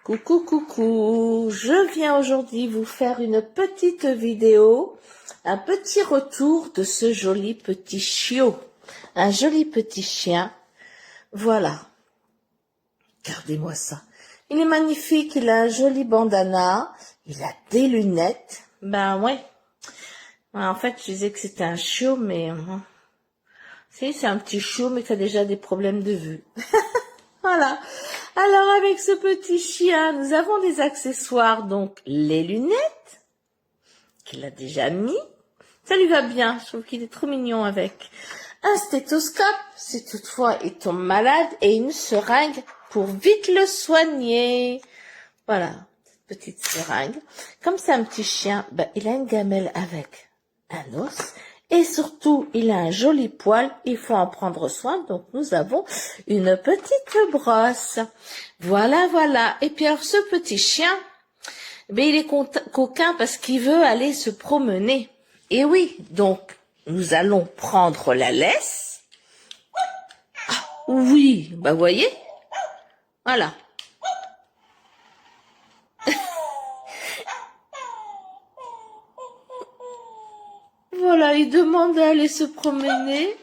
Coucou, coucou, je viens aujourd'hui vous faire une petite vidéo, un petit retour de ce joli petit chiot, un joli petit chien. Voilà, regardez-moi ça. Il est magnifique, il a un joli bandana, il a des lunettes. Ben ouais, en fait je disais que c'était un chiot, mais si, c'est un petit chiot mais qui a déjà des problèmes de vue. Voilà. Alors avec ce petit chien, nous avons des accessoires, donc les lunettes, qu'il a déjà mis. Ça lui va bien, je trouve qu'il est trop mignon avec. Un stéthoscope, si toutefois il tombe malade, et une seringue pour vite le soigner. Voilà, cette petite seringue. Comme c'est un petit chien, ben, il a une gamelle avec un os. Et surtout, il a un joli poil, il faut en prendre soin, donc nous avons une petite brosse. Voilà, voilà. Et puis alors, ce petit chien, ben, il est coquin parce qu'il veut aller se promener. Et oui, donc, nous allons prendre la laisse. Ah, oui, bah voyez, voilà. Voilà, il demande d'aller se promener.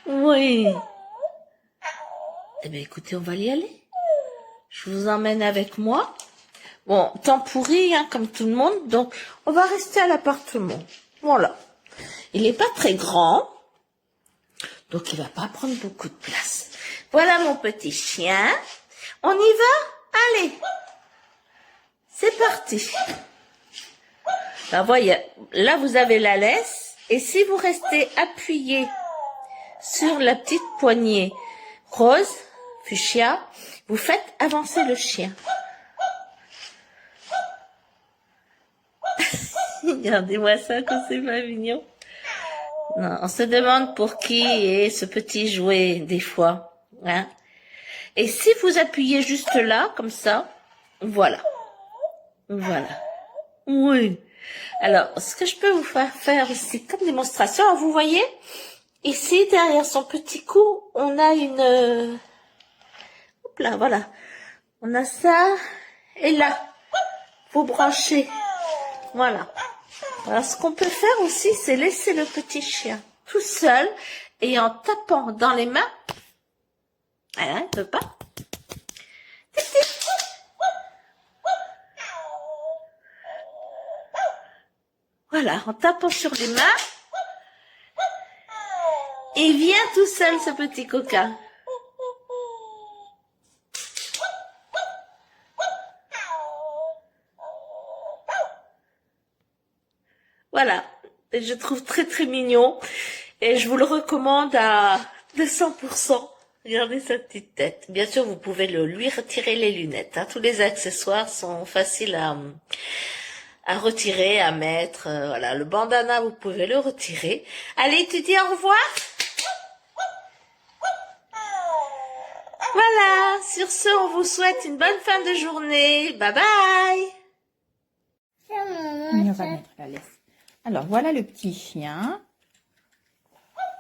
Oui. Eh bien, écoutez, on va y aller. Je vous emmène avec moi. Bon, temps pourri, hein, comme tout le monde, donc on va rester à l'appartement. Voilà. Il n'est pas très grand, donc il va pas prendre beaucoup de place. Voilà mon petit chien. On y va? Allez. C'est parti. Ben, voyez, là vous avez la laisse, et si vous restez appuyé sur la petite poignée rose, fuchsia, vous faites avancer le chien. Regardez-moi ça, comme c'est pas mignon. Non, on se demande pour qui est ce petit jouet, des fois. Hein. Et si vous appuyez juste là, comme ça, voilà. Voilà. Oui. Alors, ce que je peux vous faire aussi comme démonstration, vous voyez, ici, derrière son petit cou, on a une... Hop là, voilà. On a ça, et là, vous branchez. Voilà. Alors, ce qu'on peut faire aussi, c'est laisser le petit chien tout seul, et en tapant dans les mains, il ne veut pas. Voilà, en tapant sur les mains, il vient tout seul, ce petit coquin. Voilà, et je trouve très très mignon, et je vous le recommande à 200%. Regardez sa petite tête. Bien sûr, vous pouvez lui retirer les lunettes. Hein. Tous les accessoires sont faciles à retirer, à mettre. Voilà, le bandana, vous pouvez le retirer. Allez, tu dis au revoir. Voilà, sur ce, on vous souhaite une bonne fin de journée. Bye bye. Oui, on va mettre la laisse. Alors, voilà le petit chien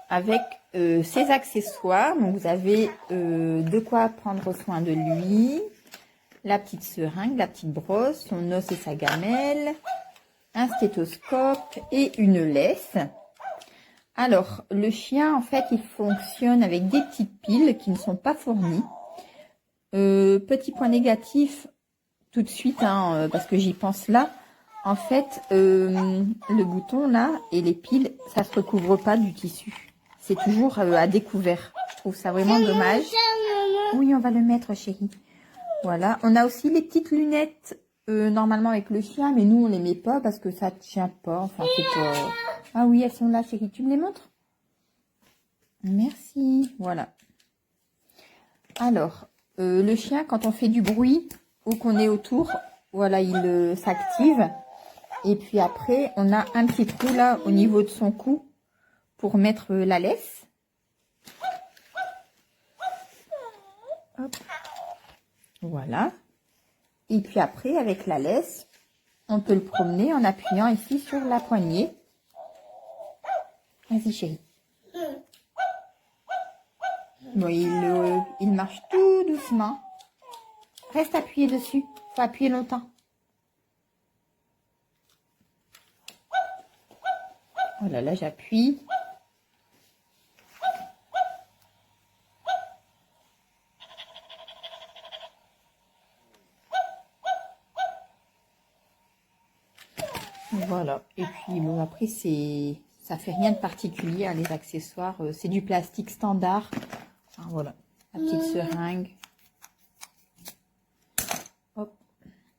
avec ses accessoires. Donc, vous avez de quoi prendre soin de lui. La petite seringue, la petite brosse, son os et sa gamelle, un stéthoscope et une laisse. Alors, le chien, en fait, il fonctionne avec des petites piles qui ne sont pas fournies. Petit point négatif, tout de suite, hein, parce que j'y pense là. En fait, le bouton là et les piles, ça se recouvre pas du tissu. C'est toujours à découvert. Je trouve ça vraiment dommage. Oui, on va le mettre, chérie. Voilà. On a aussi les petites lunettes, normalement avec le chien, mais nous, on les met pas parce que ça tient pas. Enfin, c'est pas... Ah oui, elles sont là, chérie. Tu me les montres? Merci. Voilà. Alors, le chien, quand on fait du bruit ou qu'on est autour, voilà, il s'active. Et puis après, on a un petit trou là au niveau de son cou pour mettre la laisse. Hop. Voilà. Et puis après, avec la laisse, on peut le promener en appuyant ici sur la poignée. Vas-y, chérie. Bon, il marche tout doucement. Reste appuyé dessus. Faut appuyer longtemps. Oh là là, j'appuie. Voilà. Et puis bon, après ça fait rien de particulier, hein, les accessoires. C'est du plastique standard. Enfin, voilà, la petite seringue. Hop.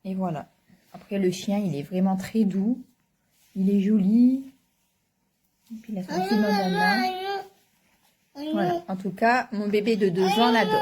Et voilà. Après le chien, il est vraiment très doux. Il est joli. Et puis il a son petit banana. Voilà. En tout cas, mon bébé de 2 ans l'adore.